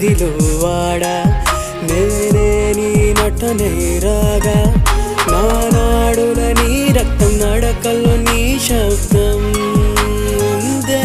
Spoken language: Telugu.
వీధిలో వాడా నేనే నీ నటనే రాగా నా నాడుల నీ రక్తం నడకల్లో నీ శబ్దం ఉందే